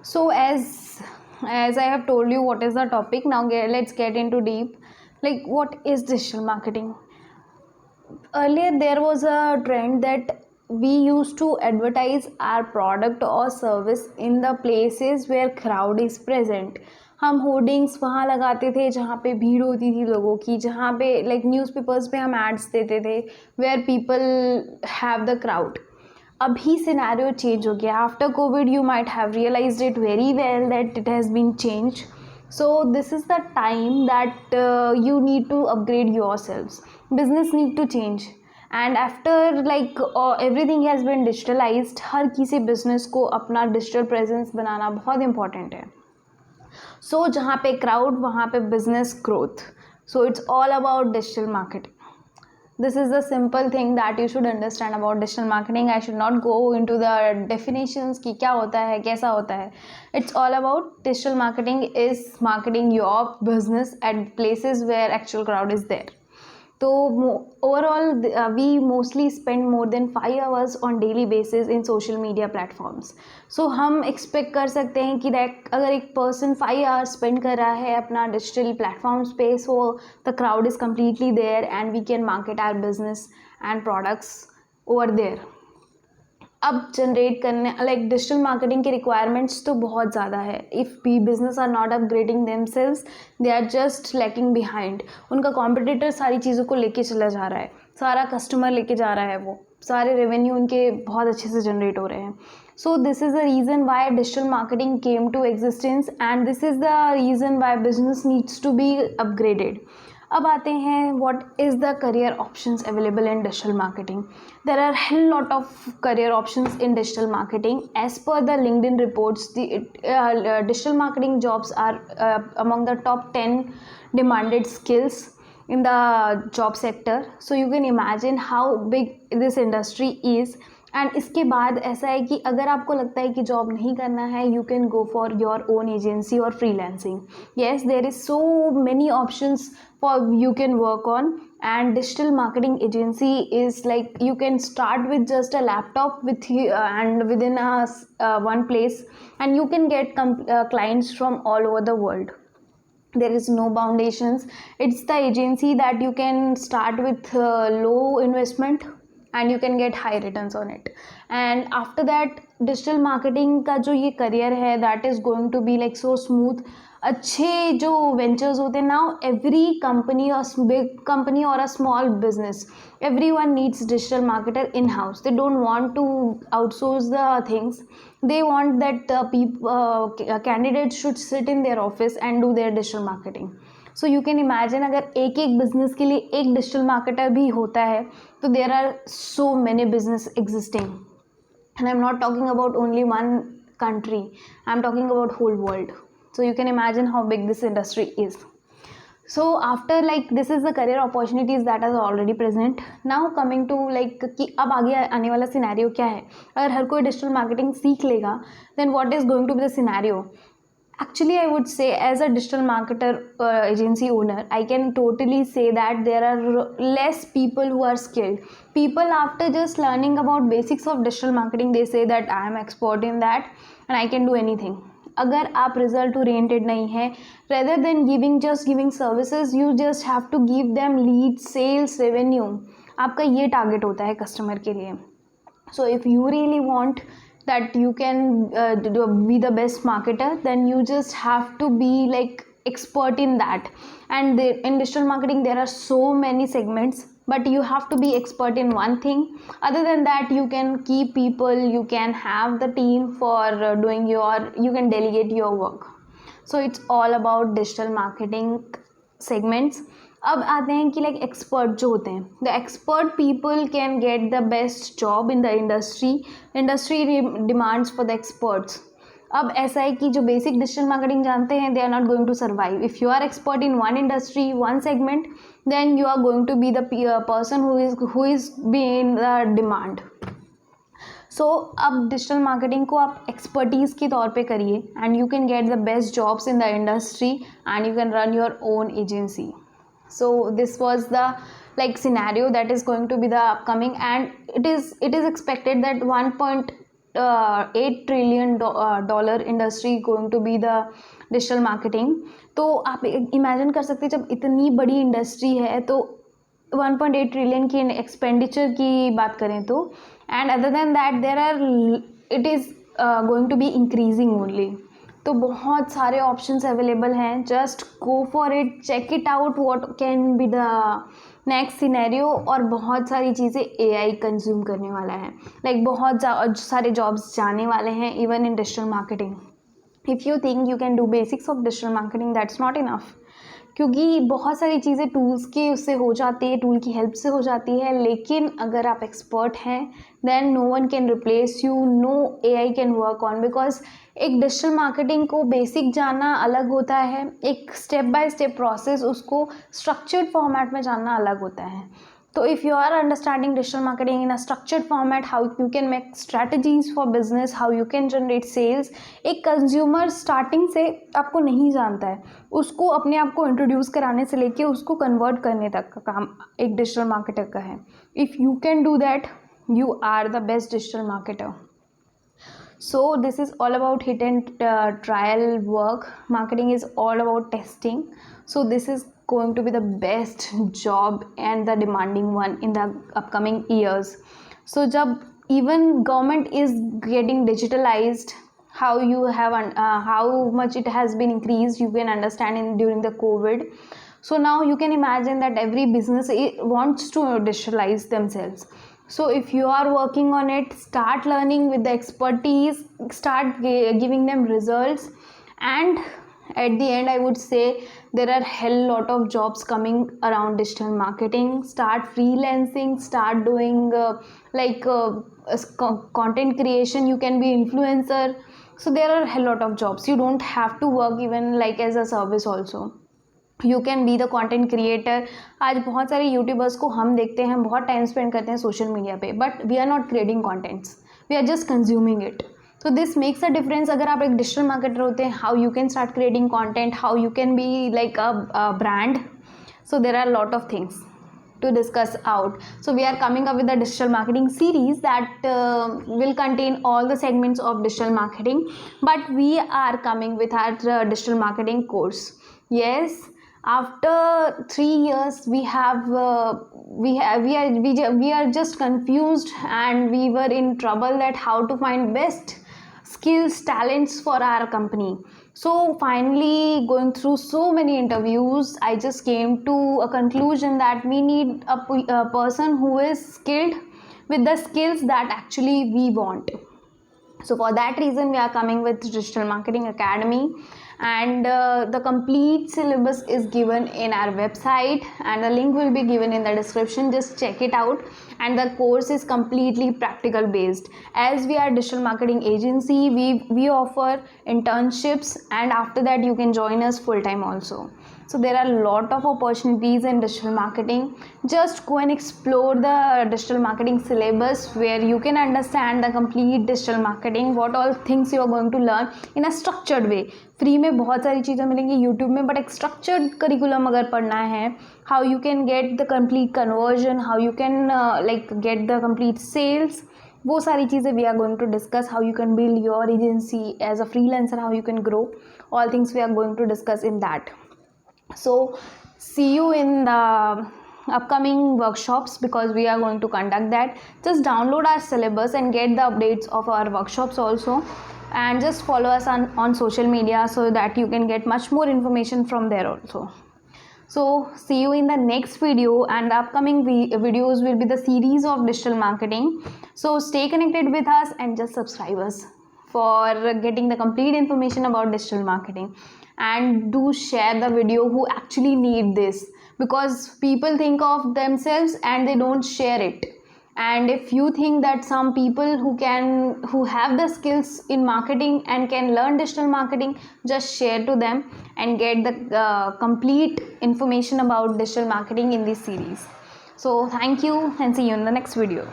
So as I have told you what is the topic, now let's get into deep. Like, what is digital marketing? Earlier there was a trend that we used to advertise our product or service in the places where crowd is present. हम hoardings वहाँ लगाते थे जहाँ पे भीड़ होती थी लोगों की, जहाँ पे लाइक न्यूज़पेपर्स पे हम एड्स देते थे where people have the crowd. अभी सिनेरियो चेंज हो गया. After COVID you might have realised it very well that it has been change. So this is the time that you need to upgrade yourselves. Business need to change. And after like everything has been digitalized, हर किसी business को अपना digital presence बनाना बहुत important है. So जहाँ पे crowd वहाँ पे business growth. So it's all about digital marketing. This is the simple thing that you should understand about digital marketing. I should not go into the definitions कि क्या होता है, कैसा होता है. It's all about digital marketing is marketing your business at places where actual crowd is there. तो overall we mostly spend more than 5 hours on daily basis in social media platforms. So हम expect कर सकते हैं कि that अगर एक person 5 hours spend कर रहा है अपना डिजिटल प्लेटफॉर्म्स पे, so the crowd is completely there and we can market our business and products over there. अब जनरेट करने लाइक डिजिटल मार्केटिंग के रिक्वायरमेंट्स तो बहुत ज़्यादा है. If B business are not upgrading themselves, they are just lacking behind. उनका competitor सारी चीज़ों को लेके चला जा रहा है, सारा कस्टमर लेके जा रहा है, वो सारे रेवेन्यू उनके बहुत अच्छे से जनरेट हो रहे हैं. So this is the reason why digital marketing came to existence and this is the reason why business needs to be upgraded. अब आते हैं what is the career options available in digital marketing. There are hell lot of career options in digital marketing. As per the LinkedIn reports, digital marketing jobs are among the top 10 demanded skills in the job sector. So you can imagine how big this industry is. And इसके बाद ऐसा है कि अगर आपको लगता है कि जॉब नहीं करना है, you can go for your own agency और freelancing. Yes, there is so many options for you can work on. And digital marketing agency is like you can start with just a laptop with you and within one place, and you can get clients from all over the world. There is no foundations. It's the agency that you can start with low investment and you can get high returns on it. And after that, digital marketing का जो ये career है, that is going to be like so smooth. अच्छे जो ventures होते हैं, now every company और big company और a small business, everyone needs digital marketer in house. They don't want to outsource the things. They want that candidates should sit in their office and do their digital marketing. So you can imagine अगर एक एक business के लिए एक digital marketer भी होता है तो there are so many business existing. And I am not talking about only one country, I'm talking about whole world. So you can imagine how big this industry is. So after like this is the career opportunities that are already present. Now coming to like कि अब आगे आने वाला scenario क्या है. अगर हर कोई digital marketing सीख लेगा then what is going to be the scenario? Actually, I would say as a digital marketer agency owner, I can totally say that there are less people who are skilled. People after just learning about basics of digital marketing, they say that I am expert in that and I can do anything. अगर आप result oriented नहीं है, rather than giving services, you just have to give them lead, sales, revenue. आपका ये target होता है customer के लिए. So if you really want that you can be the best marketer, then you just have to be like expert in that. And in digital marketing there are so many segments, but you have to be expert in one thing. Other than that, you can keep people, you can have the team for you can delegate your work. So it's all about digital marketing segments. अब आते हैं कि like expert जो होते हैं, the expert people can get the best job in the industry demands for the experts. अब ऐसा है कि जो बेसिक डिजिटल मार्केटिंग जानते हैं, they are not going to survive. If you are expert in one industry, one segment, then you are going to be the person who is be in the demand. So अब digital marketing को आप expertise के तौर पे करिए and you can get the best jobs in the industry and you can run your own agency. So this was the scenario that is going to be the upcoming, and it is expected that 1.2 8 trillion dollar industry going to be the digital marketing. तो आप imagine कर सकते हैं जब इतनी बड़ी industry है तो 1.8 ट्रिलियन की एक्सपेंडिचर की बात करें तो, and other than that there are it is going to be increasing only. तो बहुत सारे ऑप्शंस अवेलेबल हैं. Just go for it, check it out what can be the next scenario. और बहुत सारी चीज़ें एआई कंज्यूम करने वाला है. लाइक बहुत सारे जॉब्स जाने वाले हैं even in digital marketing. If you think you can do basics of digital marketing, that's not enough. क्योंकि बहुत सारी चीज़ें टूल्स के उससे हो जाती है, टूल की हेल्प से हो जाती है. लेकिन अगर आप एक्सपर्ट हैं then no one can replace you, no AI can work on. Because एक डिजिटल मार्केटिंग को बेसिक जानना अलग होता है, एक स्टेप बाय स्टेप प्रोसेस उसको स्ट्रक्चर्ड फॉर्मेट में जानना अलग होता है. तो if you are understanding digital marketing in a structured format, how you can make strategies for business, how you can generate sales. एक कंज्यूमर स्टार्टिंग से आपको नहीं जानता है, उसको अपने आप को इंट्रोड्यूस कराने से लेके उसको कन्वर्ट करने तक का काम एक डिजिटल मार्केटर का है. If you can do that, you are the best digital marketer. So this is all about hit and trial work. Marketing is all about testing. So this is going to be the best job and the demanding one in the upcoming years. So jab even government is getting digitalized, how you have how much it has been increased, you can understand in during the COVID. So now you can imagine that every business wants to digitalize themselves. So if you are working on it, start learning with the expertise, start giving them results. And at the end I would say there are hell lot of jobs coming around digital marketing. Start freelancing, start doing content creation. You can be influencer. So there are hell lot of jobs. You don't have to work even like as a service also. You can be the content creator. आज बहुत सारे YouTubers को हम देखते हैं, बहुत time spend करते हैं सोशल मीडिया पे, but we are not creating contents, we are just consuming it. तो दिस मेक्स अ डिफरेंस. अगर आप एक डिजिटल मार्केटर होते हैं, how you can start creating content, how you can be like a brand. So there are lot of things to discuss out. So we are coming up with a digital marketing series that will contain all the segments of digital marketing, but we are coming with our digital marketing course. Yes, after 3 years we are just confused and we were in trouble that how to find best skills, talents for our company. So finally, going through so many interviews, I just came to a conclusion that we need a person who is skilled with the skills that actually we want. So for that reason we are coming with Digital Marketing Academy, and the complete syllabus is given in our website and the link will be given in the description. Just check it out. And the course is completely practical based. As we are digital marketing agency, we offer internships, and after that you can join us full time also. So there are a lot of opportunities in digital marketing. Just go and explore the digital marketing syllabus where you can understand the complete digital marketing, what all things you are going to learn in a structured way. Free में बहुत सारी चीज़ें मिलेंगी YouTube में, but एक structured curriculum अगर पढ़ना है, how you can get the complete conversion, how you can like get the complete sales, वो सारी चीज़ें we are going to discuss. How you can build your agency as a freelancer, how you can grow, all things we are going to discuss in that. So see you in the upcoming workshops because we are going to conduct that. Just download our syllabus and get the updates of our workshops also, and just follow us on social media so that you can get much more information from there also. So see you in the next video, and the upcoming videos will be the series of digital marketing. So stay connected with us and just subscribe us for getting the complete information about digital marketing. And do share the video who actually need this, because people think of themselves and they don't share it. And if you think that some people who have the skills in marketing and can learn digital marketing, just share to them and get the complete information about digital marketing in this series. So thank you and see you in the next video.